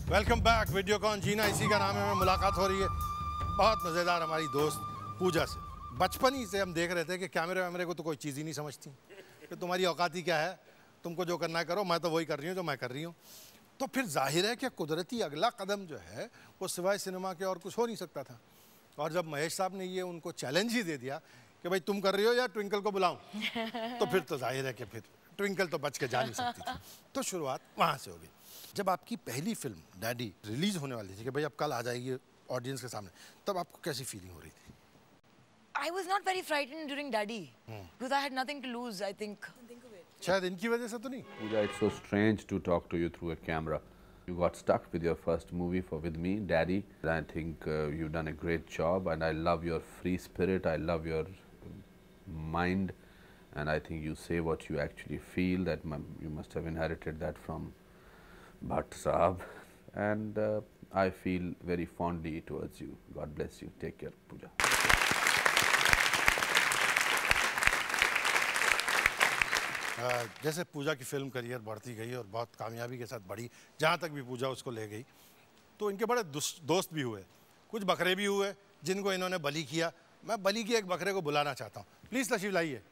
Welcome back. Videocon जीना इसी का नाम है। मुलाकात हो रही है बहुत मज़ेदार हमारी दोस्त पूजा से। बचपन ही से हम देख रहे थे कि कैमरे वैमरे को तो कोई चीज़ ही नहीं समझती कि तुम्हारी औकात ही क्या है, तुमको जो करना है करो, मैं तो वही कर रही हूँ जो मैं कर रही हूँ। तो फिर जाहिर है कि कुदरती अगला कदम जो है वो सिवाय सिनेमा के और कुछ हो नहीं सकता था। और जब महेश साहब ने ये उनको चैलेंज ही दे दिया कि भाई तुम कर रही हो या ट्विंकल को बुलाऊं, तो फिर तो जाहिर है कि फिर ट्विंकल तो बच के जा नहीं सकती थी। तो शुरुआत वहाँ से हो गई। जब आपकी पहली फिल्म डैडी रिलीज होने वाली थी कि भाई अब कल आ जाएगी ऑडियंस के सामने, तब आपको कैसी फीलिंग हो रही थी? I was not very frightened during Daddy because I had nothing to lose, I think. शायद इनकी वजह से तो नहीं? Pooja, it's so strange to talk to you through a camera. You got stuck with your first movie with me, Daddy. I think you've done a great job, and I love your free spirit. I love your mind, and I think you say what you actually feel. You must have inherited that from Bhatt Saab, and I feel very fondly towards you. God bless you. Take care, Pooja. जैसे पूजा की film career बढ़ती गई और बहुत कामयाबी के साथ बढ़ी, जहाँ तक भी पूजा उसको ले गई, तो इनके बड़े दोस्त भी हुए, कुछ बकरे भी हुए जिनको इन्होंने बलि किया। मैं बलि के एक बकरे को बुलाना चाहता हूँ, प्लीज़ तशरीफ लाइए।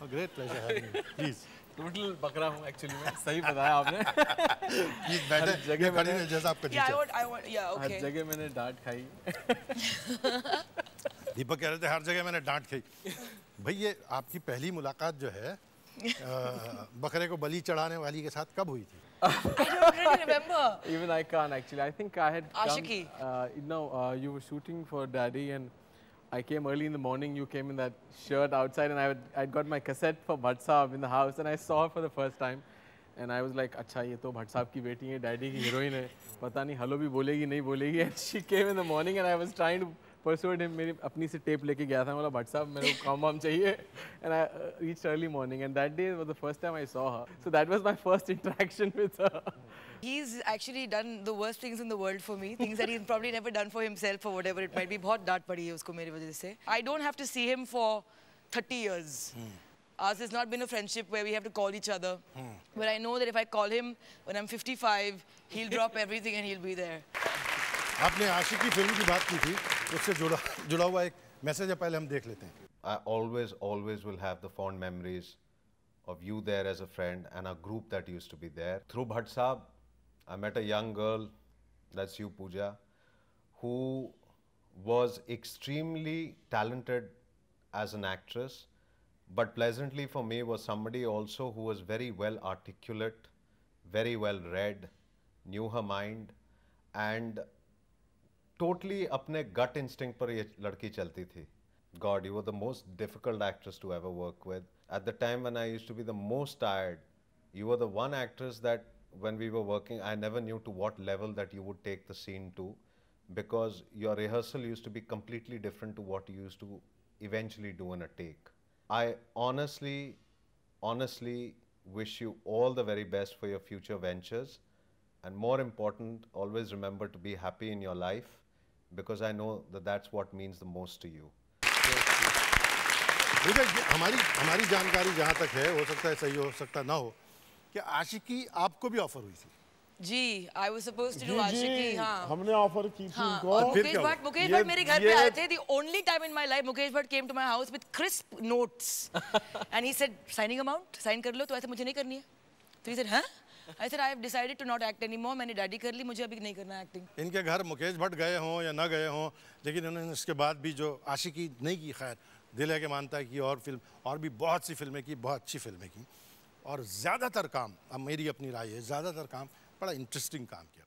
Great pleasure, please. टोटल बकरा हूँ एक्चुअली मैं, सही बताया आपने। प्लीज बैठे, जगह खड़ी है जैसा आपका Yeah, okay. हर जगह मैंने डांट खाई। दीपक कह रहे थे हर जगह मैंने डांट खाई। भाई ये आपकी पहली मुलाकात जो है बकरे को बलि चढ़ाने वाली के साथ कब हुई थी? I don't really remember. Even I can't actually. I think I had Ashiki. You were shooting for Daddy, and I came early in the morning. You came in that shirt outside, and I'd got my cassette for Bhatt Saab in the house, and I saw her for the first time, and I was like, अच्छा ये तो भट्ट साहब की बेटी है, daddy की heroine है, पता नहीं हेलो भी बोलेगी नहीं बोलेगी। And she came in the morning, and I was trying to persuade him. मेरी अपनी से टेप लेके गया था, बोला भट्ट साहब मेरे को काम वाम चाहिए, and I reached early morning, and that day was the first time I saw her. So that was my first interaction with her. He's actually done the worst things in the world for me, things that he's probably never done for himself or whatever it might be. बहुत डांट पड़ी है उसको मेरी वजह से. I don't have to see him for 30 years. Ours has not been a friendship where we have to call each other. But I know that if I call him when I'm 55, he'll drop everything and he'll be there. आपने आशिकी film की बात की थी, उससे जुड़ा हुआ एक message है, पहले हम देख लेते हैं। I always will have the fond memories of you there as a friend and a group that used to be there. Through Bhatt Saab, I met a young girl, that's you, Pooja, who was extremely talented as an actress, but pleasantly for me was somebody also who was very well articulate, very well read, knew her mind, and totally अपने gut instinct पर ये लड़की चलती थी. God, you were the most difficult actress to ever work with. At the time when I used to be the most tired, you were the one actress that when we were working, I never knew to what level that you would take the scene to, because your rehearsal used to be completely different to what you used to eventually do in a take. I honestly wish you all the very best for your future ventures, and more important, always remember to be happy in your life, because I know that that's what means the most to you. हमारी जानकारी जहाँ तक है, हो सकता है सही हो सकता ना हो, कि आशिकी आपको भी ऑफर हुई थी। जी, I was supposed to do आशिकी, हाँ। हमने ऑफर की थी उनको। और मुकेश भट्ट मेरे घर पे आए थे। The only time in my life Mukesh Bhatt came to my house with crisp notes, and he said signing amount, sign कर लो, तो ऐसे मुझे नहीं करनी है। तो he said, huh? I said I have decided to not act anymore. मैंने daddy कर ली, मुझे अभी नहीं करना एक्टिंग। इनके घर मुकेश भट्ट गए हों या ना गए हों, लेकिन उन्होंने इसके बाद भी जो आशिकी नहीं की, खैर दिल है कि मानता है कि और फिल्म और भी बहुत सी फिल्में की, बहुत अच्छी फिल्में की, और ज़्यादातर काम, अब मेरी अपनी राय है, ज़्यादातर काम बड़ा इंटरेस्टिंग काम किया।